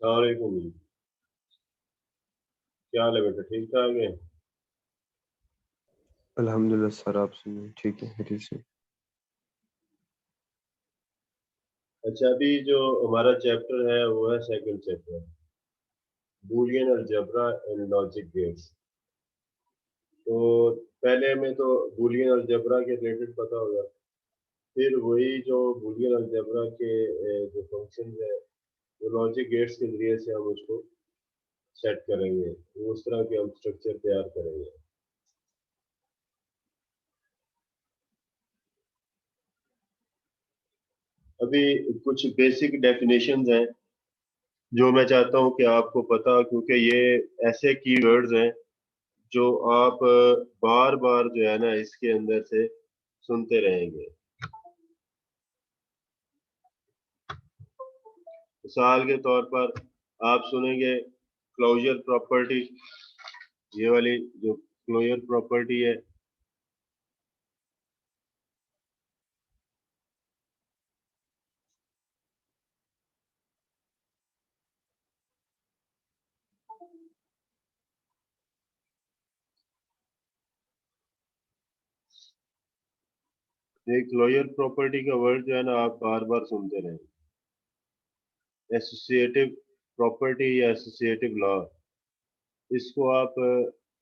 सलामकुम जी। क्या हाल है बेटा, ठीक ठाक है? अल्हम्दुलिल्लाह सर, आप सुनिए ठीक है खैरियत से। अच्छा, अभी जो हमारा चैप्टर है वो है second chapter, Boolean algebra and logic gates. तो पहले हमें तो बूलियन अलजेब्रा के रिलेटेड पता होगा, फिर वही जो बूलियन अलजेब्रा के जो फंक्शन है वो लॉजिक गेट्स के जरिए से हम उसको सेट करेंगे, तो उस तरह के हम स्ट्रक्चर तैयार करेंगे। अभी कुछ बेसिक डेफिनेशंस हैं जो मैं चाहता हूँ कि आपको पता, क्योंकि ये ऐसे कीवर्ड्स हैं जो आप बार बार जो है ना इसके अंदर से सुनते रहेंगे। मिसाल के तौर पर आप सुनेंगे क्लोजर प्रॉपर्टी, ये वाली जो क्लोजर प्रॉपर्टी है, ये क्लोजर प्रॉपर्टी का वर्ड जो है ना आप बार बार सुनते रहेंगे। एसोसिएटिव प्रॉपर्टी या एसोसिएटिव लॉ, इसको आप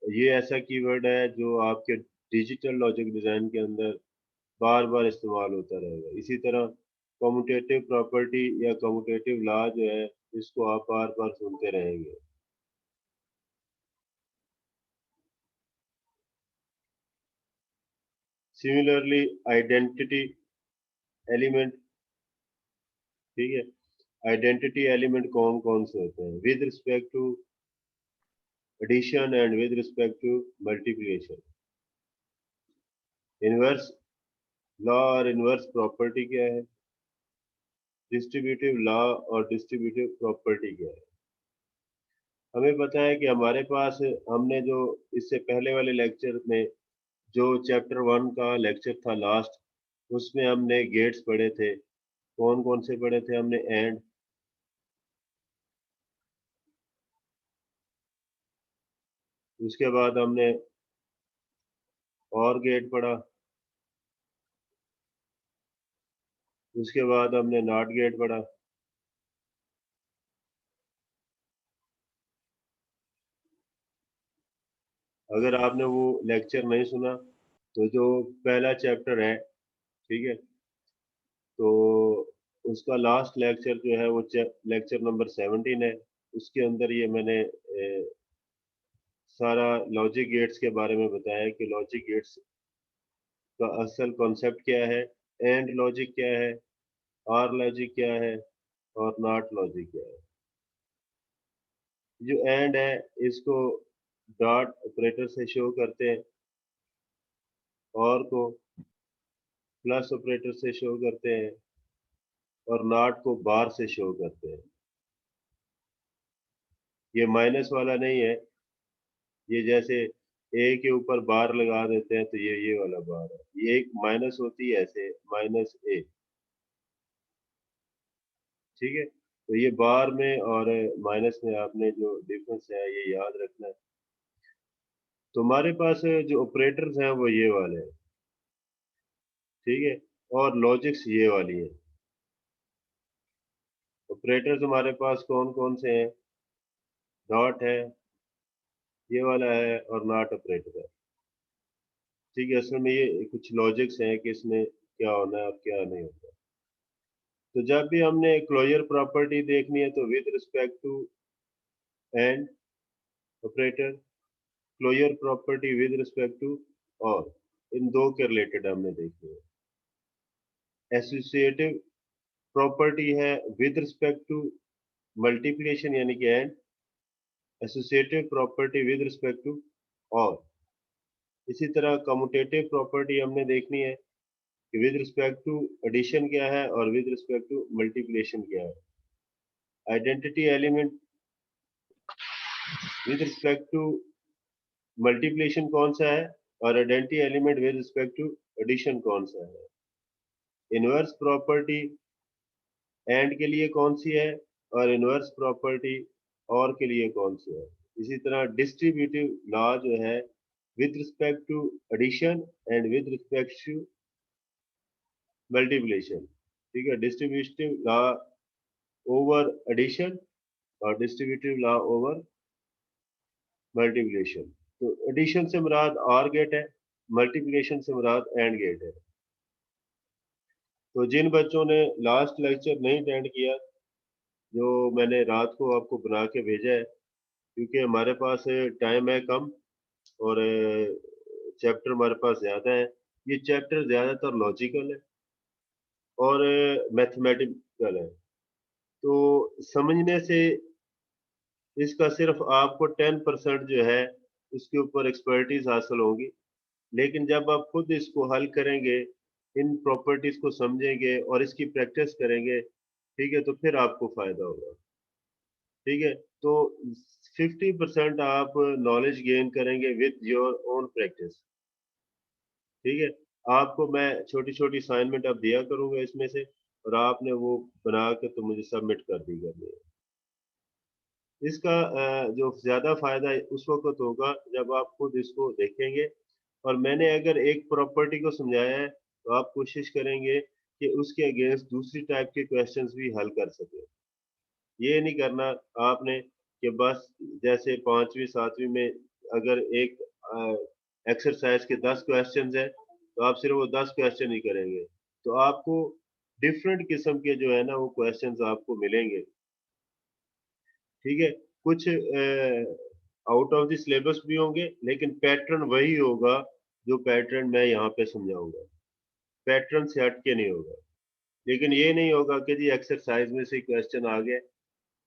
ये ऐसा कीवर्ड है जो आपके डिजिटल लॉजिक डिजाइन के अंदर बार बार इस्तेमाल होता रहेगा। इसी तरह कम्यूटेटिव प्रॉपर्टी या कम्यूटेटिव लॉ जो है इसको आप बार बार सुनते रहेंगे। सिमिलरली आइडेंटिटी एलिमेंट, ठीक है, आइडेंटिटी एलिमेंट कौन कौन से होते हैं with respect to addition and with respect to multiplication. Inverse law और इनवर्स प्रॉपर्टी क्या है, डिस्ट्रीब्यूटिव लॉ और डिस्ट्रीब्यूटिव प्रॉपर्टी क्या है। हमें पता है कि हमारे पास, हमने जो इससे पहले वाले लेक्चर में जो चैप्टर वन का लेक्चर था लास्ट, उसमें हमने गेट्स पढ़े थे। कौन कौन से पढ़े थे हमने? एंड, उसके बाद हमने और गेट पढ़ा, उसके बाद हमने नॉट गेट पढ़ा। अगर आपने वो लेक्चर नहीं सुना तो जो पहला चैप्टर है, ठीक है, तो उसका लास्ट लेक्चर जो है वो लेक्चर नंबर 17 है। उसके अंदर ये मैंने सारा लॉजिक गेट्स के बारे में बताया कि लॉजिक गेट्स का असल कॉन्सेप्ट क्या है, एंड लॉजिक क्या है, आर लॉजिक क्या है, और नॉट लॉजिक क्या है। जो एंड है इसको डॉट ऑपरेटर से शो करते हैं, और को प्लस ऑपरेटर से शो करते हैं, और नॉट को बार से शो करते हैं। ये माइनस वाला नहीं है, ये जैसे ए के ऊपर बार लगा देते हैं तो ये वाला बार है, ये एक माइनस होती है ऐसे, माइनस ए, ठीक है। तो ये बार में और माइनस में आपने जो डिफरेंस है ये याद रखना है। तो हमारे पास जो ऑपरेटर्स हैं वो ये वाले हैं, ठीक है, और लॉजिक्स ये वाली है। ऑपरेटर्स हमारे पास कौन कौन से हैं? डॉट है, ये वाला है, और नॉट ऑपरेटर है, ठीक है। असल में ये कुछ लॉजिक्स हैं कि इसमें क्या होना है और क्या नहीं होता। तो जब भी हमने क्लोजर प्रॉपर्टी देखनी है तो with respect to and operator, closure property with respect to or, इन दो के रिलेटेड हमने देखनी है। एसोसिएटिव प्रॉपर्टी है विद रिस्पेक्ट टू मल्टीप्लिकेशन यानी कि and, associative property with respect to or. इसी तरह कम्यूटेटिव प्रॉपर्टी हमने देखनी है कि विद रिस्पेक्ट टू एडिशन क्या है और विद रिस्पेक्ट टू मल्टीप्लिकेशन क्या है। Identity element with respect to multiplication कौन सा है, और identity element with respect to addition कौन सा है। इनवर्स प्रॉपर्टी एंड के लिए कौन सी है, और इनवर्स प्रॉपर्टी और के लिए कौन सी है। इसी तरह डिस्ट्रीब्यूटिव लॉ जो है with respect to addition and with respect to multiplication. ठीक है, डिस्ट्रीब्यूटिव लॉ ओवर एडिशन और डिस्ट्रीब्यूटिव लॉ ओवर मल्टीप्लिकेशन। तो एडिशन से मुराद और गेट है, मल्टीप्लिकेशन से मुराद एंड गेट है। तो जिन बच्चों ने लास्ट लेक्चर नहीं अटेंड किया, जो मैंने रात को आपको बना के भेजा है, क्योंकि हमारे पास टाइम है कम और चैप्टर हमारे पास ज़्यादा है। ये चैप्टर ज़्यादातर लॉजिकल है और मैथमेटिकल है। तो समझने से इसका सिर्फ आपको 10% जो है उसके ऊपर एक्सपर्टीज हासिल होगी, लेकिन जब आप खुद इसको हल करेंगे, इन प्रॉपर्टीज को समझेंगे और इसकी प्रैक्टिस करेंगे, ठीक है, तो फिर आपको फायदा होगा। ठीक है, तो 50% आप नॉलेज गेन करेंगे विद योर ओन प्रैक्टिस। ठीक है, आपको मैं छोटी छोटी असाइनमेंट अब दिया करूंगा इसमें से, और आपने वो बना के तो मुझे सबमिट कर दी करनी है। इसका जो ज़्यादा फ़ायदा उस वक़्त होगा जब आप खुद इसको देखेंगे, और मैंने अगर एक प्रॉपर्टी को समझाया है, तो आप कोशिश करेंगे कि उसके अगेंस्ट दूसरी टाइप के क्वेश्चंस भी हल कर सकें। ये नहीं करना आपने कि बस जैसे 5वीं 7वीं में अगर एक एक्सरसाइज के 10 क्वेश्चंस हैं, तो आप सिर्फ वो 10 क्वेश्चन ही करेंगे। तो आपको डिफरेंट किस्म के जो है ना वो क्वेश्चंस आपको मिलेंगे। ठीक है, कुछ आउट ऑफ द सिलेबस भी होंगे, लेकिन पैटर्न वही होगा जो पैटर्न मैं यहाँ पे समझाऊंगा। पैटर्न से हट के नहीं होगा। लेकिन ये नहीं होगा कि जी एक्सरसाइज में से क्वेश्चन आ गए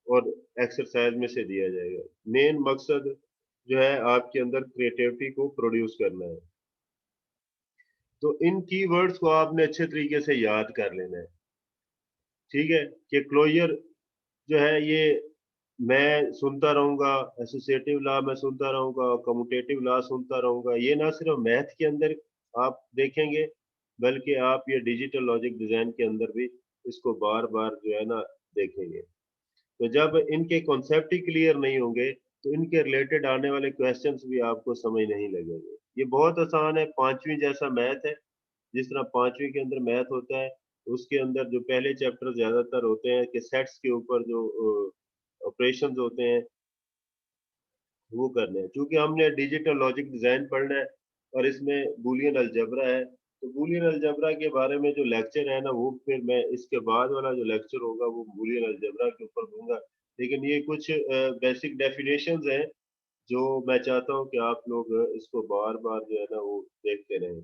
और एक्सरसाइज में से दिया जाएगा। मेन मकसद जो है आपके अंदर क्रिएटिविटी को प्रोड्यूस करना है। तो इन कीवर्ड्स को आपने अच्छे तरीके से याद कर लेना है। ठीक है, कि क्लोजर जो है ये मैं सुनता रहूंगा, एसोसिएटिव लॉ मैं सुनता रहूंगा, कम्यूटेटिव लॉ सुनता रहूंगा। ये ना सिर्फ मैथ के अंदर आप देखेंगे, बल्कि आप ये डिजिटल लॉजिक डिजाइन के अंदर भी इसको बार बार जो है ना देखेंगे। तो जब इनके कॉन्सेप्ट ही क्लियर नहीं होंगे, तो इनके रिलेटेड आने वाले क्वेश्चंस भी आपको समझ नहीं लगेंगे। ये बहुत आसान है, 5वीं जैसा मैथ है। जिस तरह 5वीं के अंदर मैथ होता है, उसके अंदर जो पहले चैप्टर ज्यादातर होते हैं कि सेट्स के ऊपर जो ऑपरेशंस होते हैं वो करने हैं। क्योंकि हमने डिजिटल लॉजिक डिजाइन पढ़ना है और इसमें बूलियन अलजेब्रा है, तो बूलियन अलजेब्रा के बारे में जो लेक्चर है ना, वो फिर मैं इसके बाद वाला जो लेक्चर होगा वो बूलियन अलजेब्रा के ऊपर दूंगा। लेकिन ये कुछ बेसिक डेफिनेशंस हैं जो मैं चाहता हूँ कि आप लोग इसको बार बार जो है ना वो देखते रहें।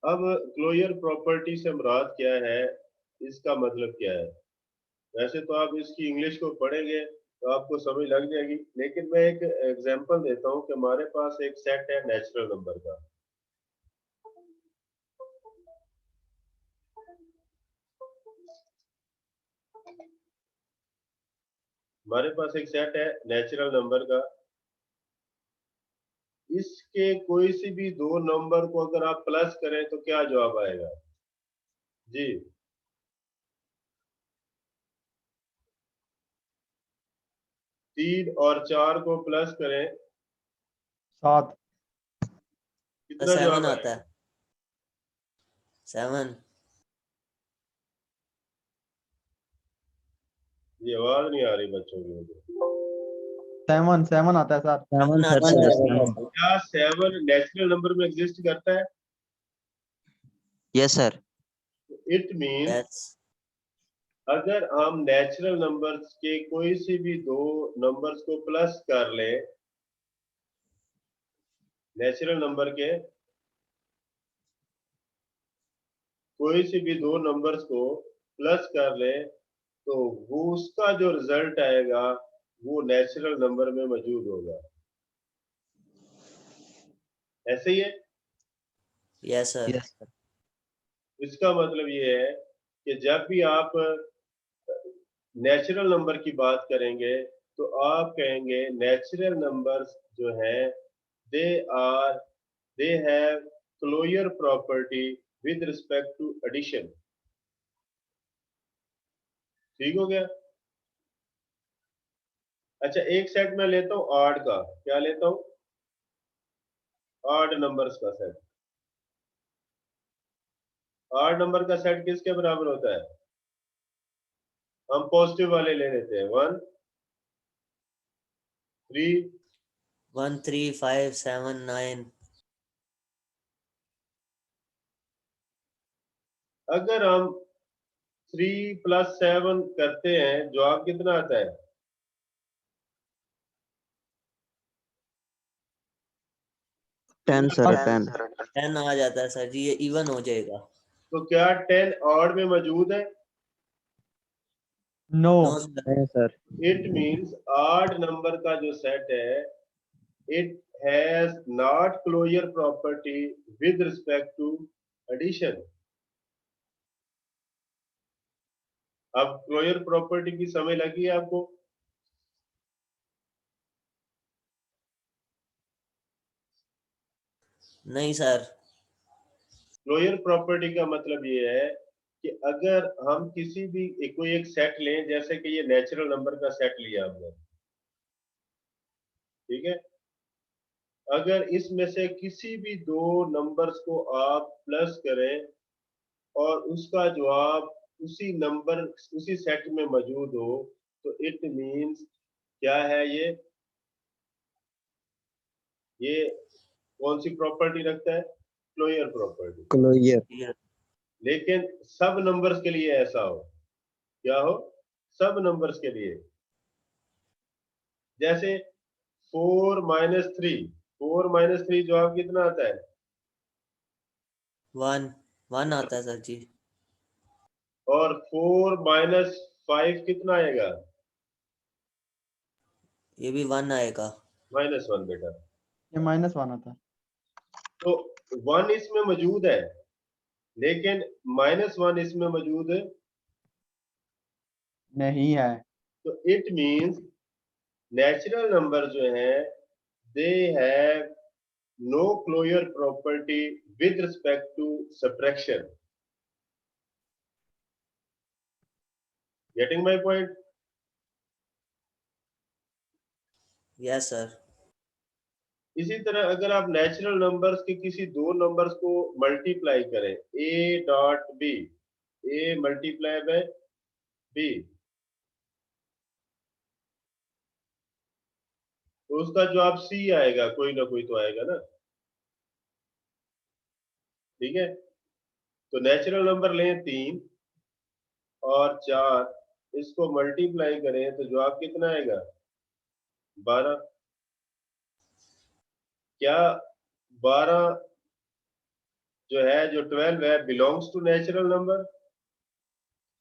अब क्लोजर प्रॉपर्टी से मुराद क्या है, इसका मतलब क्या है। वैसे तो आप इसकी इंग्लिश को पढ़ेंगे तो आपको समझ लग जाएगी, लेकिन मैं एक एग्जांपल देता हूँ कि हमारे पास एक सेट है नेचुरल नंबर का। हमारे पास एक सेट है नेचुरल नंबर का। इसके कोई सी भी दो नंबर को अगर आप प्लस करें तो क्या जवाब आएगा जी। 3 और 4 को प्लस करें 7। कितना 7 जवाब आता आएगा। है 7। ये आवाज नहीं आ रही बच्चों की मुझे। 7 आता है सर। 7 आता है। क्या 7 नेचुरल नंबर में एग्जिस्ट करता है। Yes sir. इट मीन्स अगर हम नेचुरल नंबर्स के कोई सी भी दो नंबर्स को प्लस कर लें, नेचुरल नंबर के कोई सी भी दो नंबर्स को प्लस कर लें, तो वो उसका जो रिजल्ट आएगा वो नेचुरल नंबर में मौजूद होगा। ऐसे ही है। Yes sir. इसका मतलब ये है कि जब भी आप नेचुरल नंबर की बात करेंगे तो आप कहेंगे नेचुरल नंबर्स जो हैं they are they have closure property with respect to addition. ठीक हो गया। अच्छा, एक सेट मैं लेता हूं ऑड का। क्या लेता हूं? ऑड नंबर्स का सेट। ऑड नंबर का सेट किसके बराबर होता है? हम पॉजिटिव वाले ले लेते हैं। 1 3 1 3 5 7 9। अगर हम 3 + 7 करते हैं, जवाब कितना आता है? 10 सर, 10। 10 आ जाता है सर जी, ये इवन हो जाएगा। तो क्या 10 ऑड में मौजूद है? No no sir. नहीं sir. It means odd number का जो सेट है, it has not closure property with respect to addition. अब क्लोजर प्रॉपर्टी की समझ लगी है आपको? नहीं सर। क्लोजर प्रॉपर्टी का मतलब ये है कि अगर हम किसी भी कोई एक सेट लें, जैसे कि ये नेचुरल नंबर का सेट लिया हमने, ठीक है, अगर इसमें से किसी भी दो नंबर्स को आप प्लस करें और उसका जवाब उसी नंबर उसी सेट में मौजूद हो, तो इट मींस क्या है? ये कौन सी प्रॉपर्टी रखता है? Closure property. क्लोजर। लेकिन सब नंबर्स के लिए ऐसा हो। क्या हो? सब नंबर्स के लिए। जैसे 4 - 3, 4 - 3 जवाब कितना आता है? 1 1 आता है सर जी। और 4 - 5 कितना आएगा? ये भी 1 आएगा। -1 बेटा। ये -1 आता है। तो 1 इसमें मौजूद है, लेकिन -1 इसमें मौजूद है नहीं है। तो इट मींस नेचुरल नंबर जो है, they have no closure property with respect to subtraction. Getting my point? Yes sir. इसी तरह अगर आप नेचुरल नंबर्स के किसी दो नंबर्स को मल्टीप्लाई करें, a.b, a multiply by b, तो उसका जवाब c आएगा। कोई ना कोई तो आएगा ना। ठीक है, तो नेचुरल नंबर लें 3 और 4, इसको मल्टीप्लाई करें तो जवाब कितना आएगा? 12। क्या 12 जो है, जो 12 है, belongs to natural number?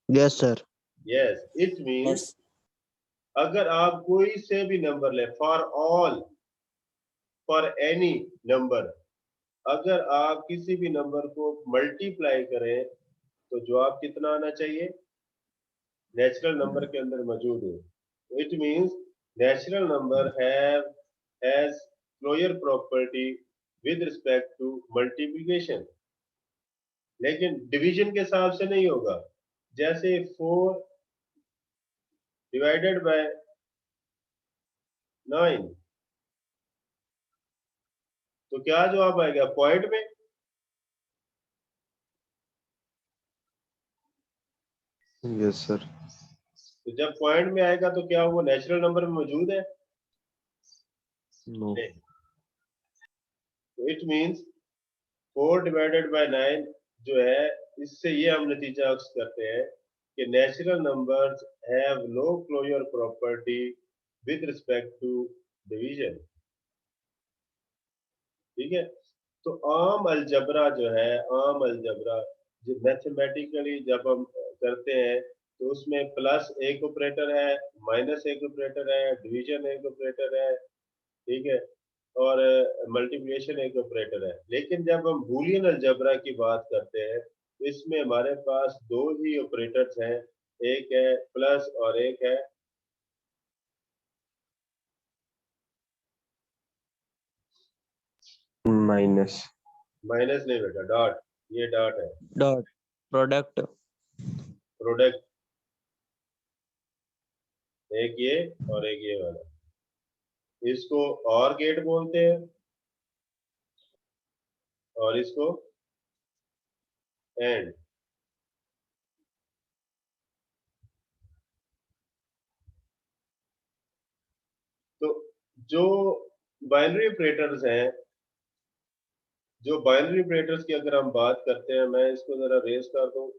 Yes sir. Yes. It means yes. अगर आप कोई से भी नंबर ले, फॉर एनी नंबर, अगर आप किसी भी नंबर को मल्टीप्लाई करें तो जवाब कितना आना चाहिए? नेचुरल नंबर के अंदर मौजूद हो। It means natural number has closure property with respect to multiplication. लेकिन डिवीजन के हिसाब से नहीं होगा। जैसे 4 डिवाइडेड बाय 9, तो क्या जवाब आएगा? पॉइंट में। Yes sir. तो जब पॉइंट में आएगा तो क्या वो नेचुरल नंबर में मौजूद है? नो। नहीं। तो इट मींस 4 डिवाइडेड बाय 9 जो है, इससे ये हम नतीजा अक्स करते हैं कि natural numbers have no closure property with respect to division. ठीक है, तो आम अलजबरा जो है, आम अलजबरा जो मैथमेटिकली जब हम करते हैं, तो उसमें प्लस एक ऑपरेटर है, माइनस एक ऑपरेटर है, डिवीजन एक ऑपरेटर है, ठीक है, और मल्टीप्लिकेशन एक ऑपरेटर है। लेकिन जब हम बूलियन अलजबरा की बात करते हैं, तो इसमें हमारे पास दो ही ऑपरेटर्स हैं, एक है प्लस और एक है माइनस। माइनस नहीं बेटा, डॉट, ये डॉट है। Dot. Product. प्रोडक्ट, एक ये और एक ये वाला, इसको और गेट बोलते हैं और इसको एंड। तो जो बाइनरी ऑपरेटर्स हैं, जो बाइनरी ऑपरेटर्स की अगर हम बात करते हैं, मैं इसको जरा रेस कर दूं।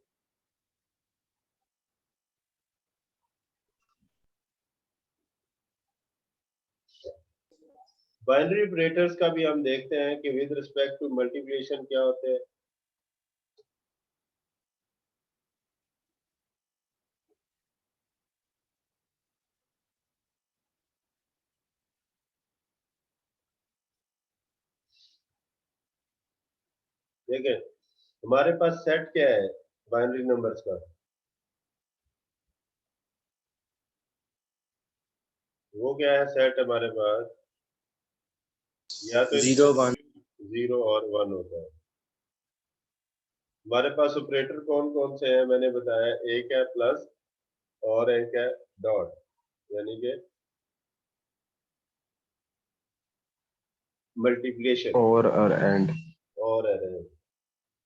बाइनरी ऑपरेटर्स का भी हम देखते हैं कि विद रिस्पेक्ट टू मल्टीप्लिकेशन क्या होते हैं। देखें, हमारे पास सेट क्या है बाइनरी नंबर्स का, वो क्या है सेट हमारे पास, या तो 0 1. 0 और 1 होता है। हमारे पास ऑपरेटर कौन कौन से हैं मैंने बताया, एक है प्लस और एक है डॉट, यानी कि मल्टीप्लिकेशन Or and. और अरेंज।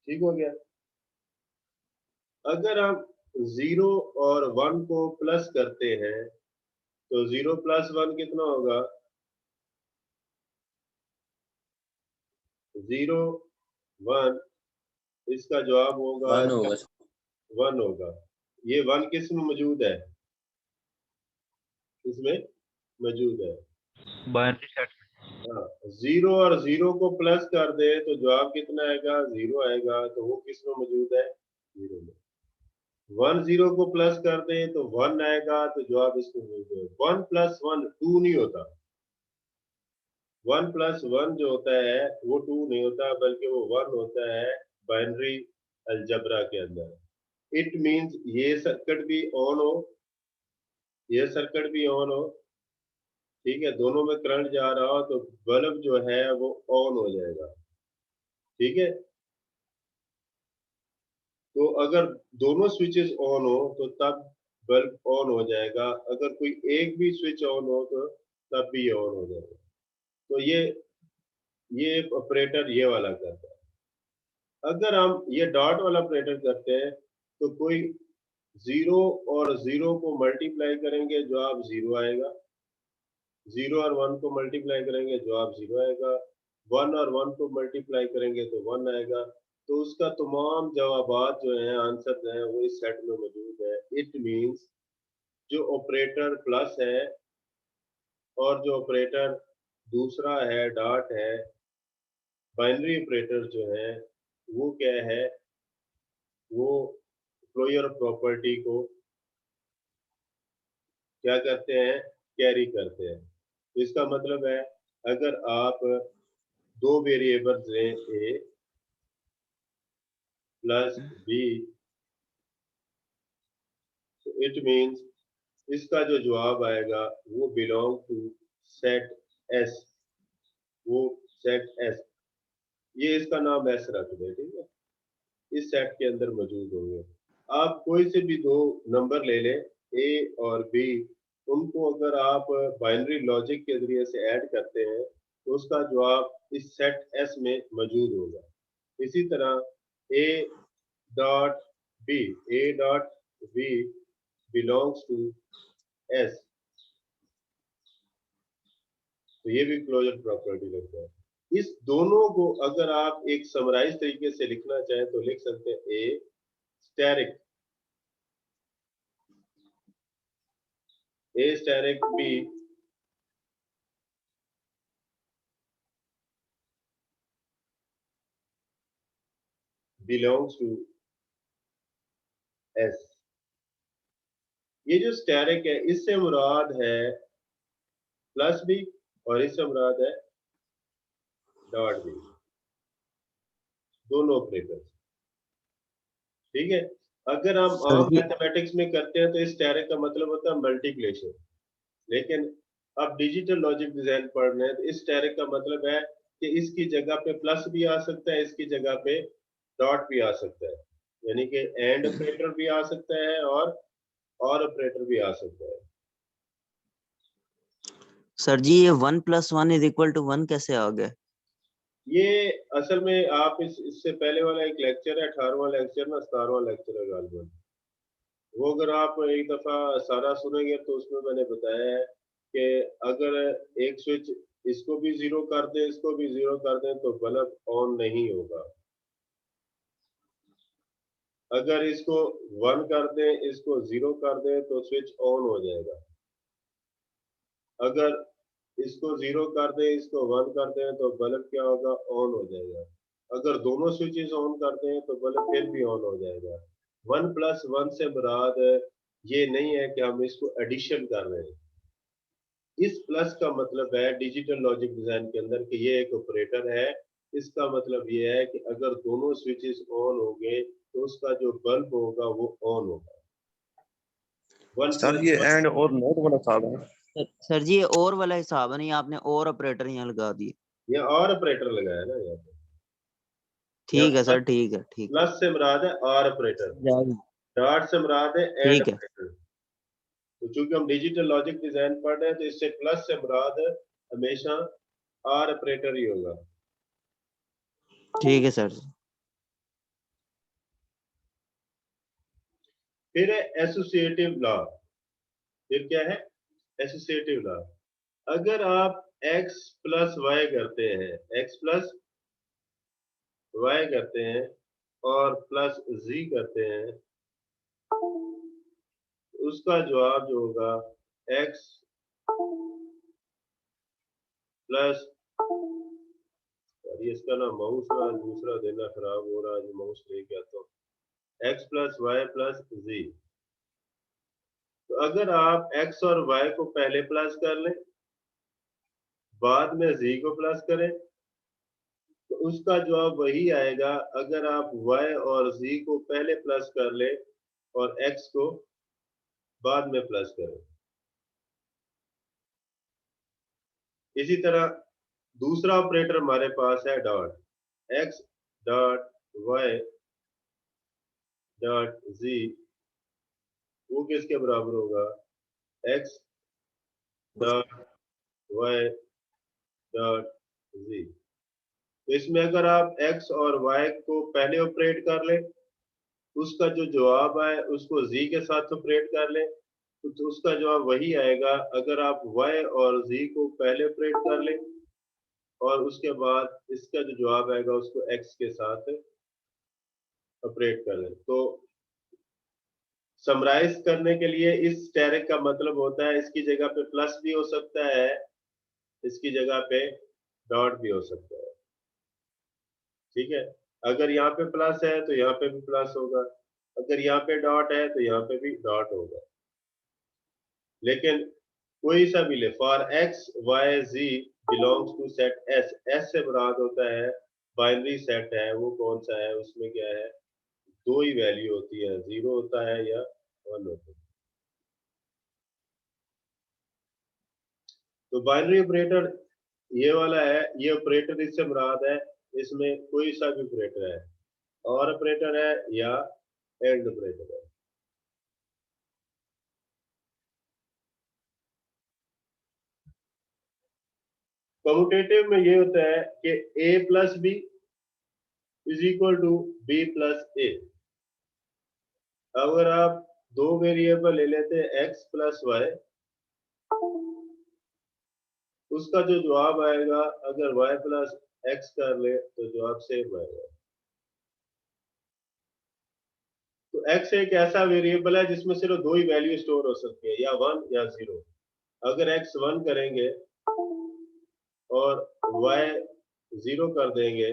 ठीक हो गया। अगर हम 0 और 1 को प्लस करते हैं तो 0 प्लस 1 कितना होगा, 0 1, इसका जवाब होगा 1 होगा। 1 होगा। ये 1 किस में मौजूद है, इसमें मौजूद है बाइनरी सेट। हाँ। 0 और 0 को प्लस कर दे तो जवाब कितना आएगा, 0 आएगा। तो वो किस में मौजूद है, 0 में। 1 0 को प्लस कर दे तो 1 आएगा, तो जवाब इसमें मौजूद है। 1 प्लस 1 2 नहीं होता, 1 प्लस 1 जो होता है वो 2 नहीं होता, बल्कि वो 1 होता है बाइनरी अलजबरा के अंदर। इट मींस ये सर्किट भी ऑन हो, ये सर्किट भी ऑन हो, ठीक है, दोनों में करंट जा रहा हो तो बल्ब जो है वो ऑन हो जाएगा। ठीक है, तो अगर दोनों स्विचेस ऑन हो तो तब बल्ब ऑन हो जाएगा, अगर कोई एक भी स्विच ऑन हो तो तब भी ये ऑन हो जाएगा। तो ये ऑपरेटर ये वाला करता है। अगर हम ये डॉट वाला ऑपरेटर करते हैं तो कोई 0 और 0 को मल्टीप्लाई करेंगे जवाब 0 आएगा, 0 और 1 को मल्टीप्लाई करेंगे जवाब 0 आएगा, 1 और 1 को मल्टीप्लाई करेंगे तो 1 आएगा। तो उसका तमाम जवाबात जो हैं, आंसर हैं, वो इस सेट में मौजूद है। इट मींस जो ऑपरेटर प्लस है और जो ऑपरेटर दूसरा है डॉट है, बाइनरी ऑपरेटर जो है वो क्या है, वो क्लोजर प्रॉपर्टी को क्या करते हैं, कैरी करते हैं। तो इसका मतलब है अगर आप दो वेरिएबल्स लें ए प्लस बी, तो इट मींस इसका जो जवाब आएगा वो बिलोंग टू सेट एस, वो सेट एस, ये इसका नाम एस रख दे, ठीक है, इस सेट के अंदर मौजूद होंगे। आप कोई से भी दो नंबर ले लें ए और बी, उनको अगर आप बाइनरी लॉजिक के जरिए से ऐड करते हैं तो उसका जवाब इस सेट एस में मौजूद होगा। इसी तरह A dot B, A dot B belongs to S, तो ये भी क्लोजर प्रॉपर्टी लगता है। इस दोनों को अगर आप एक समराइज तरीके से लिखना चाहें तो लिख सकते हैं asterisk, A asterisk B belongs to S. ये जो स्टेरिक है इससे मुराद है प्लस बी और इससे मुराद है डॉट बी, दोनों ऑपरेटर, ठीक है। अगर हम आम मैथमेटिक्स में करते हैं तो इस स्टेरिक का मतलब होता है मल्टीप्लिकेशन, लेकिन अब डिजिटल लॉजिक डिजाइन पढ़ रहे हैं तो इस स्टेरिक का मतलब है कि इसकी जगह पे प्लस भी आ सकता है, इसकी जगह पे डॉट भी आ सकता है, यानी कि एंड ऑपरेटर भी आ सकता है और ऑपरेटर भी आ सकता है। सर जी ये 1 + 1 = 1 कैसे आ गया? ये असल में आप इससे पहले वाला एक लेक्चर है, 18वां लेक्चर ना 17वां लेक्चर है गालिबन, वो अगर आप एक दफा सारा सुनेंगे तो उसमें मैंने बताया है कि अगर एक स्विच इसको भी जीरो कर दें, इसको भी जीरो कर दें तो बल्ब ऑन नहीं होगा। अगर इसको 1 कर दें, इसको 0 कर दें तो स्विच ऑन हो जाएगा। अगर इसको 0 कर दें, इसको 1 कर दें तो बल्ब क्या होगा, ऑन हो जाएगा। अगर दोनों स्विचेस ऑन कर दें तो बल्ब फिर भी ऑन हो जाएगा। 1 + 1 से मुराद ये नहीं है कि हम इसको एडिशन कर रहे हैं। इस प्लस का मतलब है डिजिटल लॉजिक डिजाइन के अंदर कि ये एक ऑपरेटर है। इसका मतलब ये है कि अगर दोनों स्विचेस ऑन होंगे तो उसका जो बल्ब होगा वो ऑन होगा। 1 सर + ये 1 एंड और नॉट वाला हिसाब है। सर जी ये और वाला हिसाब है, नहीं आपने और ऑपरेटर यहाँ लगा दिए। ये और ऑपरेटर लगाया ना यहाँ पे। ठीक है सर, ठीक है, ठीक प्लस से मुराद है और ऑपरेटर, है, डॉट से मुराद है एंड ठीक है, ऑपरेटर। तो चूंकि हम डिजिटल लॉजिक डिजाइन पढ़ रहे हैं तो इससे प्लस से मुराद हमेशा और ऑपरेटर ही होगा। ठीक है सर। फिर है एसोसिएटिव लॉ। फिर क्या है, एसोसिएटिव लॉ। अगर आप x + y करते हैं, x + y करते हैं और प्लस z करते हैं, उसका जवाब जो होगा x प्लस, इसका ना माउस ना दूसरा देना खराब हो रहा है, जो माउस लेके आता हूँ, x + y + z। तो अगर आप x और y को पहले प्लस कर लें, बाद में z को प्लस करें, तो उसका जवाब वही आएगा अगर आप y और z को पहले प्लस कर लें और x को बाद में प्लस करें। इसी तरह दूसरा ऑपरेटर हमारे पास है dot, x dot y dot z, वो किसके बराबर होगा, x dot y dot z। तो इसमें अगर आप x और y को पहले ऑपरेट कर लें, उसका जो जवाब है उसको z के साथ ऑपरेट कर लें, तो उसका जवाब वही आएगा अगर आप y और z को पहले ऑपरेट कर लें और उसके बाद इसका जो जवाब आएगा उसको x के साथ ऑपरेट कर लें। तो समराइज करने के लिए इस स्टेरिक का मतलब होता है इसकी जगह पे प्लस भी हो सकता है, इसकी जगह पे डॉट भी हो सकता है। ठीक है, अगर यहाँ पे प्लस है तो यहाँ पे भी प्लस होगा, अगर यहाँ पे डॉट है तो यहाँ पे भी डॉट होगा। लेकिन कोई सा भी ले, for x y z belongs to set s, s से मुराद होता है बाइनरी सेट है, वो कौन सा है, उसमें क्या है, दो ही वैल्यू होती है, 0 होता है या 1 होता है। तो बाइनरी ऑपरेटर ये वाला है, ये ऑपरेटर इससे मुराद है इसमें कोई सा भी ऑपरेटर है, और ऑपरेटर है या एंड ऑपरेटर है। कम्यूटेटिव में ये होता है कि a + b = b + a। अगर आप दो वेरिएबल ले लेते हैं x + y, उसका जो जवाब आएगा अगर y + x कर ले तो जवाब सेम आएगा। तो x एक ऐसा वेरिएबल है जिसमें सिर्फ दो ही वैल्यू स्टोर हो सकती है, या 1 या 0। अगर x 1 करेंगे और y 0 कर देंगे,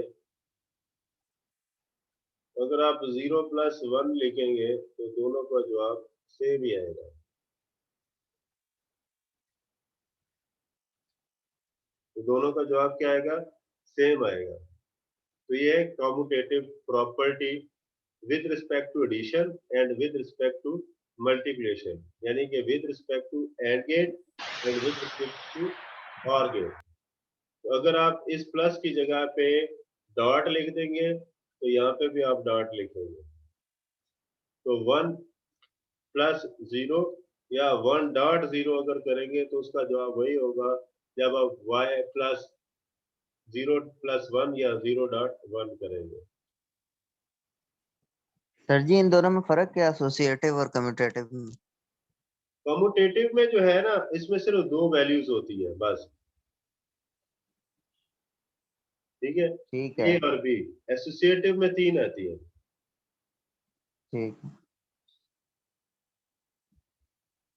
अगर आप 0 + 1 लिखेंगे तो दोनों का जवाब सेम ही आएगा। तो दोनों का जवाब क्या आएगा, सेम आएगा। तो ये है commutative property with respect to addition and with respect to multiplication, यानी कि with respect to and gate and with respect to or gate. तो अगर आप इस प्लस की जगह पे डॉट लिख देंगे तो यहाँ पे भी आप डॉट लिखेंगे, तो 1 प्लस 0 या 1 डॉट 0 अगर करेंगे तो उसका जवाब वही होगा जब आप y प्लस 0 प्लस 1 या 0 डॉट 1 करेंगे। सर जी इन दोनों में फर्क क्या एसोसिएटिव और कम्यूटेटिव में? कम्यूटेटिव में जो है ना, इसमें सिर्फ 2 वैल्यूज होती है बस, ठीक है, ठीक ए है, और बी। एसोसिएटिव में 3 आती है। ठीक है।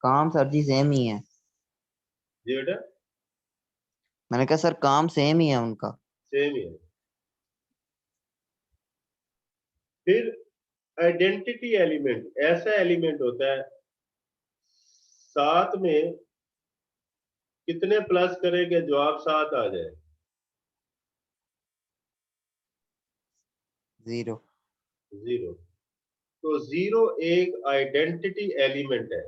काम सर जी सेम ही है। जी बेटा, मैंने कहा सर काम सेम ही है उनका। सेम ही है। फिर आइडेंटिटी एलिमेंट ऐसा एलिमेंट होता है, साथ में कितने प्लस करेंगे जवाब 7 आ जाए। 0। 0, तो 0 एक आइडेंटिटी एलिमेंट है।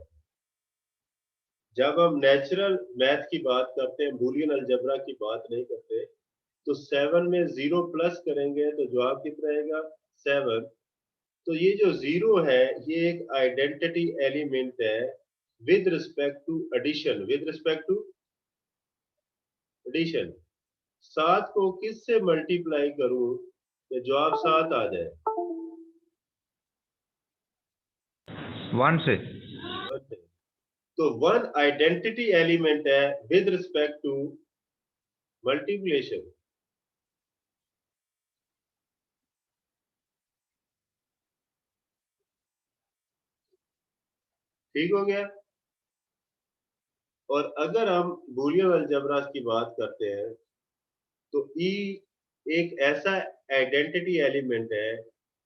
जब हम नेचुरल मैथ की बात करते हैं, बूलियन अलजेब्रा की बात नहीं करते, तो 7 में 0 प्लस करेंगे तो जवाब कितना आएगा 7। तो ये जो 0 है ये एक आइडेंटिटी एलिमेंट है with respect to addition. With respect to addition 7 को किस से मल्टीप्लाई करूं कि जवाब 7 आ जाए? 1 से। तो 1 आइडेंटिटी एलिमेंट है विद रिस्पेक्ट टू मल्टीप्लिकेशन। ठीक हो गया। और अगर हम बूलियन अलजेब्रा की बात करते हैं तो ई एक ऐसा आइडेंटिटी एलिमेंट है,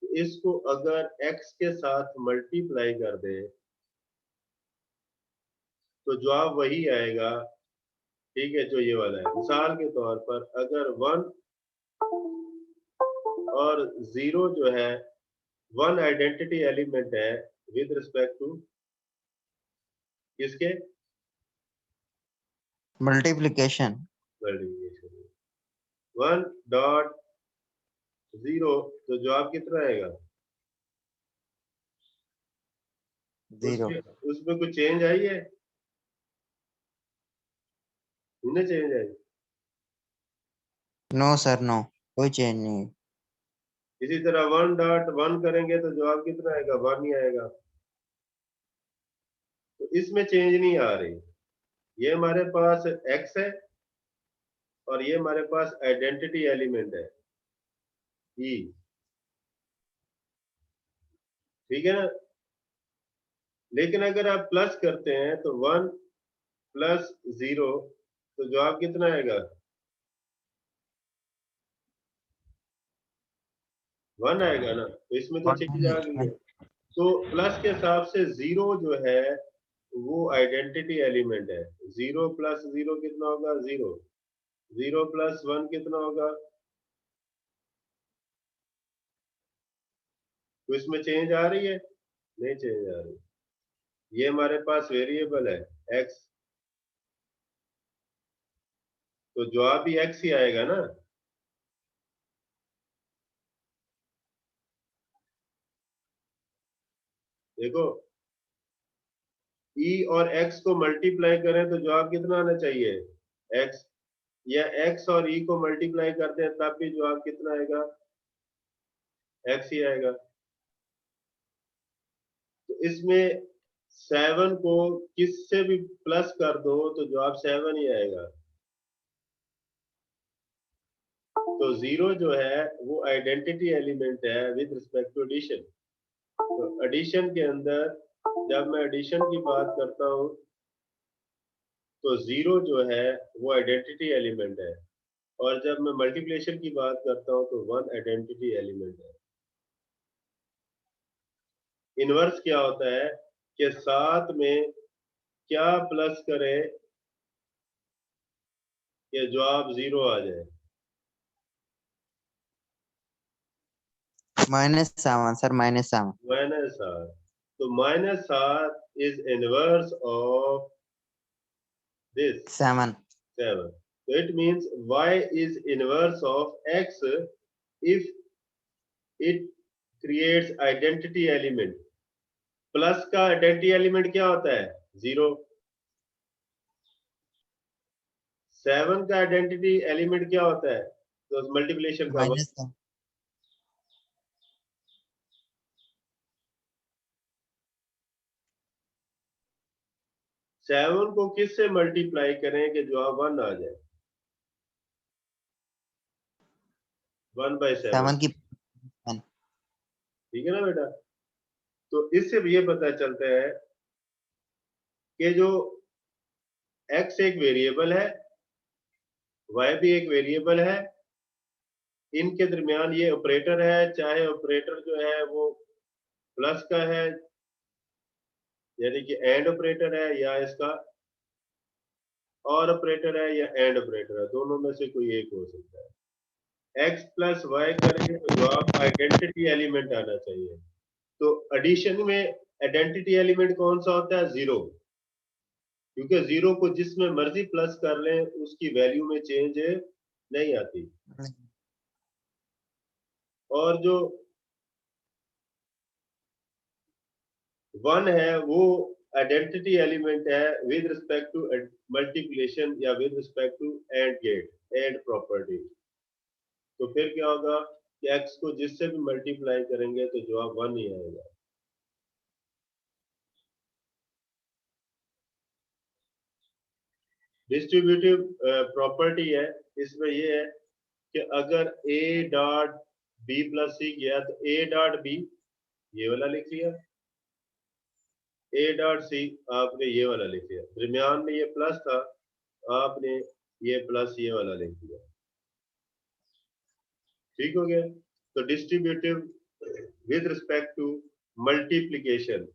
इसको अगर x के साथ मल्टीप्लाई कर दे तो जवाब वही आएगा, ठीक है, जो ये वाला है। मिसाल के तौर पर अगर 1 और 0 जो है 1 आइडेंटिटी एलिमेंट है विद रिस्पेक्ट टू किसके? मल्टीप्लिकेशन। मल्टीप्लिकेशन। 1 डॉट 0 तो जवाब कितना आएगा? 0। उसमें कुछ चेंज आई है? उन्हें चेंज आई? नो सर नो, कोई चेंज नहीं है। इसी तरह 1 डॉट 1 करेंगे तो जवाब कितना आएगा? 1 ही आएगा। तो इसमें चेंज नहीं आ रही। ये हमारे पास x है और ये हमारे पास आइडेंटिटी एलिमेंट है e, ठीक है ना। लेकिन अगर आप प्लस करते हैं तो 1 प्लस 0 तो जवाब कितना आएगा? 1 आएगा ना। तो इसमें तो चेंज आ गई है। तो प्लस के हिसाब से 0 जो है वो आइडेंटिटी एलिमेंट है। 0 प्लस 0 कितना होगा? 0। 0 प्लस 1 कितना होगा? तो इसमें चेंज आ रही है? नहीं चेंज आ रही। ये हमारे पास वेरिएबल है x, तो जवाब भी x ही आएगा ना। देखो e और x को मल्टीप्लाई करें तो जवाब कितना आना चाहिए? x, या x और e को मल्टीप्लाई करते हैं तब भी जवाब कितना आएगा? x ही आएगा। तो इसमें 7 को किससे भी प्लस कर दो तो जवाब 7 ही आएगा। तो 0 जो है वो आइडेंटिटी एलिमेंट है विद रिस्पेक्ट टू एडिशन। तो एडिशन के अंदर जब मैं एडिशन की बात करता हूं तो 0 जो है वो आइडेंटिटी एलिमेंट है, और जब मैं मल्टीप्लिकेशन की बात करता हूं तो 1 आइडेंटिटी एलिमेंट है। इनवर्स क्या होता है कि साथ में क्या प्लस करें कि जवाब 0 आ जाए? -7 सर, -7। -7। तो -7 is inverse of this 7। 7। So it means y is inverse of x if it creates identity element. Plus का आइडेंटिटी एलिमेंट क्या होता है? 0। 7 का आइडेंटिटी एलिमेंट क्या होता है? तो मल्टीप्लिकेशन का माइनस 7 को किससे मल्टीप्लाई करें कि जवाब 1 आ जाए? 1/7। 7 की ठीक है ना बेटा? तो इससे भी ये पता चलता है कि जो x एक वेरिएबल है, y भी एक वेरिएबल है, इनके दरमियान ये ऑपरेटर है, चाहे ऑपरेटर जो है वो प्लस का है यानी कि एंड ऑपरेटर है, या इसका और ऑपरेटर है, या एंड ऑपरेटर है, दोनों में से कोई एक हो सकता है। x प्लस वाई करेंगे तो जवाब आइडेंटिटी एलिमेंट आना चाहिए। तो एडिशन में आइडेंटिटी एलिमेंट कौन सा होता है? 0, क्योंकि 0 को जिसमें मर्जी प्लस कर लें उसकी वैल्यू में चेंज नहीं आती। और जो 1 है वो आइडेंटिटी एलिमेंट है विद रिस्पेक्ट टू मल्टीप्लिकेशन या with respect to and gate, and property. तो फिर क्या होगा कि x को जिससे भी मल्टीप्लाई करेंगे तो जवाब 1 ही आएगा। डिस्ट्रीब्यूटिव प्रॉपर्टी है, इसमें ये है कि अगर a डॉट b प्लस सी किया तो a डॉट b ये वाला लिख लिया, a डॉट सी आपने ये वाला लिख लिया, दरमियान में ये प्लस था आपने ये प्लस ये वाला लिख दिया। ठीक हो गया? तो distributive with respect to multiplication.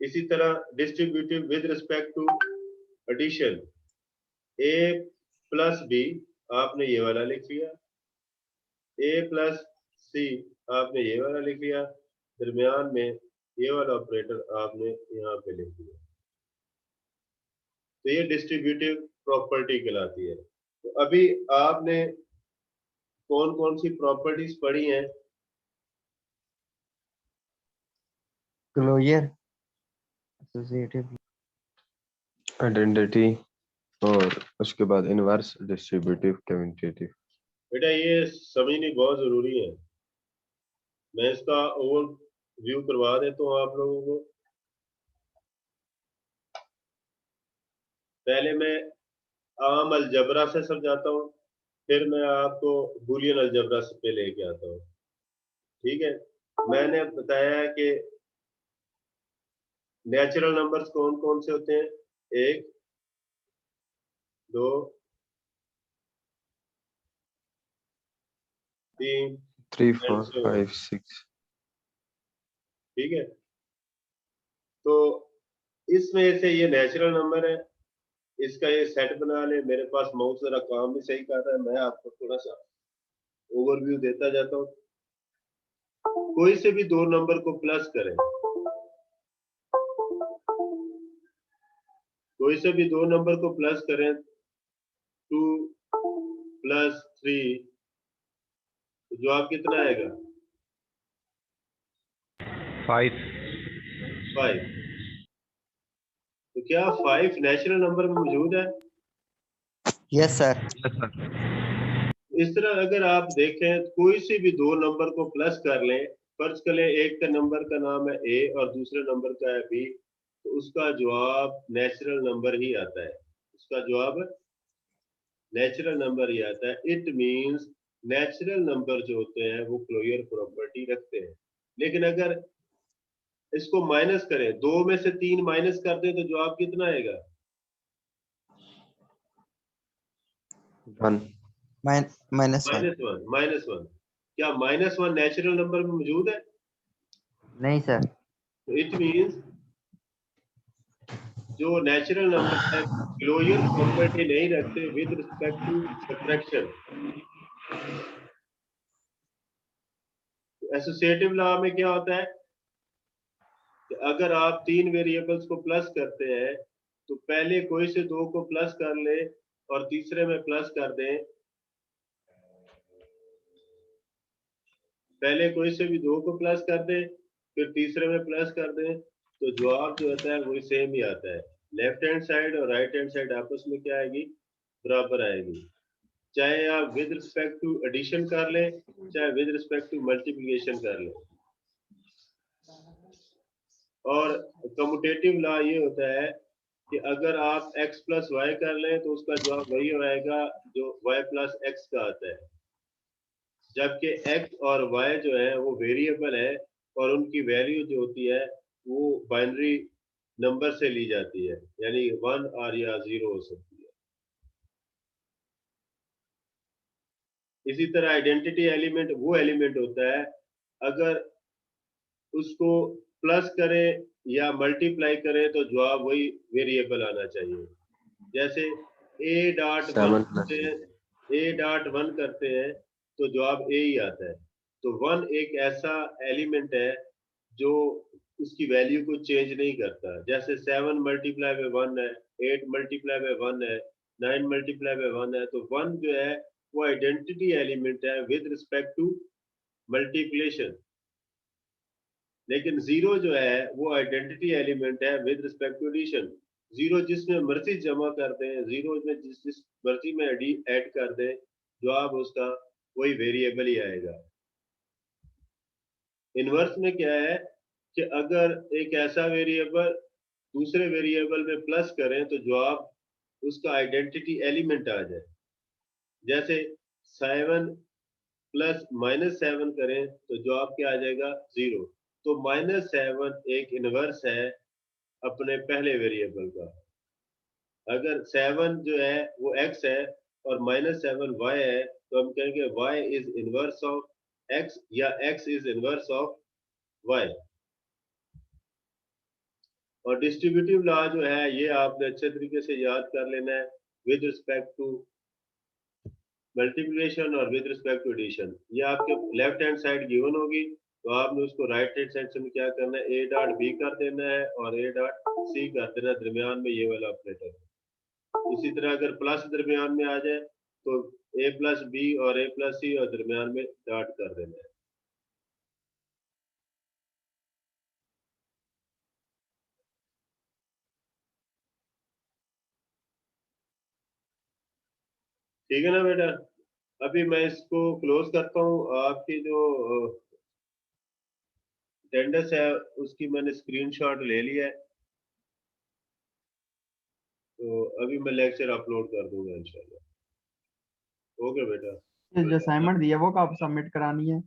इसी तरह distributive with respect to addition, a plus b आपने ये वाला लिख लिया, a प्लस c आपने ये वाला लिख लिया, दरमियान में ये वाला ऑपरेटर आपने यहाँ पे लिख दिया। तो ये डिस्ट्रीब्यूटिव प्रॉपर्टी कहलाती है। तो अभी आपने कौन कौन सी प्रॉपर्टीज पढ़ी हैं? क्लोजर, एसोसिएटिव, आइडेंटिटी और उसके बाद इनवर्स, डिस्ट्रीब्यूटिव, कम्यूटेटिव। बेटा ये समझनी बहुत जरूरी है। मैं इसका ओवरव्यू करवा देता हूँ आप लोगों को। पहले मैं आम अलजबरा से समझाता हूँ, फिर मैं आपको बूलियन अलजबरा से पे लेके आता हूँ। ठीक है? मैंने बताया कि नेचुरल नंबर्स कौन कौन से होते हैं? 1, 2, 3, 3, 4, 5, 6। ठीक है? तो इसमें से ये नेचुरल नंबर है, इसका ये सेट बना ले। मेरे पास माउस जरा काम भी सही कर रहा है, मैं आपको थोड़ा सा ओवरव्यू देता जाता हूँ। कोई से भी दो नंबर को प्लस करें, कोई से भी दो नंबर को प्लस करें, 2 + 3, तो जवाब कितना आएगा? 5. 5। तो क्या 5 नेचुरल नंबर में मौजूद है? Yes sir. Yes, sir. इस तरह अगर आप देखें कोई से भी दो नंबर को प्लस कर लें, फर्ज कर लें एक का नंबर का नाम है a और दूसरे नंबर का है b, तो उसका जवाब नेचुरल नंबर ही आता है। उसका जवाब नेचुरल नंबर ही आता है। इट मींस नेचुरल नंबर जो होते हैं वो क्लोजर प्रॉपर्टी रखते हैं। लेकिन अगर इसको माइनस करें, 2 में से 3 माइनस कर दें तो जवाब कितना आएगा? 1। -1। -1। क्या -1 नेचुरल नंबर में मौजूद है? नहीं सर। तो इट मींस जो नेचुरल नंबर है क्लोजर प्रॉपर्टी नहीं रखते with respect to subtraction. Associative law में क्या होता है कि अगर आप 3 वेरिएबल्स को प्लस करते हैं तो पहले कोई से दो को प्लस कर ले और तीसरे में प्लस कर दें, पहले कोई से भी दो को प्लस कर दें फिर तीसरे में प्लस कर दें, तो जवाब जो होता है वही सेम ही आता है। लेफ्ट हैंड साइड और राइट हैंड साइड आपस में क्या आएगी, बराबर आएगी। चाहे आप विद रिस्पेक्ट टू एडिशन कर लें चाहे विद रिस्पेक्ट टू मल्टीप्लिकेशन कर लें। और कम्यूटेटिव लॉ ये होता है कि अगर आप x प्लस वाई कर लें तो उसका जवाब वही आएगा जो y प्लस एक्स का आता है, जबकि x और y जो है वो वेरिएबल है और उनकी वैल्यू जो होती है वो बाइनरी नंबर से ली जाती है, यानी 1 और या 0 हो सकती है। इसी तरह आइडेंटिटी एलिमेंट वो एलिमेंट होता है अगर उसको प्लस करें या मल्टीप्लाई करें तो जवाब वही वेरिएबल आना चाहिए। जैसे a डॉट 1 करते हैं तो जवाब a ही आता है। तो 1 एक ऐसा एलिमेंट है जो उसकी वैल्यू को चेंज नहीं करता। जैसे 7 मल्टीप्लाई बाय 1 है, 8 मल्टीप्लाई बाय 1 है, 9 मल्टीप्लाई बाय 1 है, तो 1 जो है वो आइडेंटिटी एलिमेंट है विद रिस्पेक्ट टू मल्टीप्लिकेशन। लेकिन 0 जो है वो आइडेंटिटी एलिमेंट है विद रिस्पेक्ट टू एडिशन। 0 जिसमें मर्जी जमा कर दें, 0 में जिस मर्जी में ऐड कर दें, जवाब उसका वही वेरिएबल ही आएगा। इनवर्स में क्या है कि अगर एक ऐसा वेरिएबल दूसरे वेरिएबल में प्लस करें तो जवाब उसका आइडेंटिटी एलिमेंट आ जाए। जैसे 7 प्लस -7 करें तो जवाब क्या आ जाएगा, 0। तो -7 एक इनवर्स है अपने पहले वेरिएबल का। अगर 7 जो है वो x है और -7 y है तो हम कहेंगे y is inverse of x या x is inverse of y। और डिस्ट्रीब्यूटिव लॉ जो है ये आपने अच्छे तरीके से याद कर लेना है विद रिस्पेक्ट टू मल्टीप्लिकेशन और विद रिस्पेक्ट टू एडिशन। ये आपके लेफ्ट हैंड साइड गिवन होगी तो आपने उसको राइट हैंड साइड से क्या करना है, a डॉट b कर देना है और a डॉट c कर देना है, दरमियान में ये वाला ऑपरेटर। इसी तरह अगर प्लस दरमियान में आ जाए तो a प्लस b और a प्लस c और दरमियान में डॉट कर देना है। ठीक है ना बेटा। अभी मैं इसको क्लोज करता हूँ। आपकी जो अटेंडेंस है उसकी मैंने स्क्रीनशॉट ले लिया है, तो अभी मैं लेक्चर अपलोड कर दूंगा इंशाल्लाह। ओके बेटा। ये जो असाइनमेंट दिया वो कब सबमिट करानी है?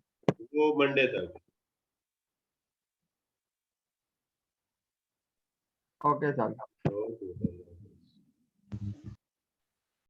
वो मंडे तक। Okay sir. ओके।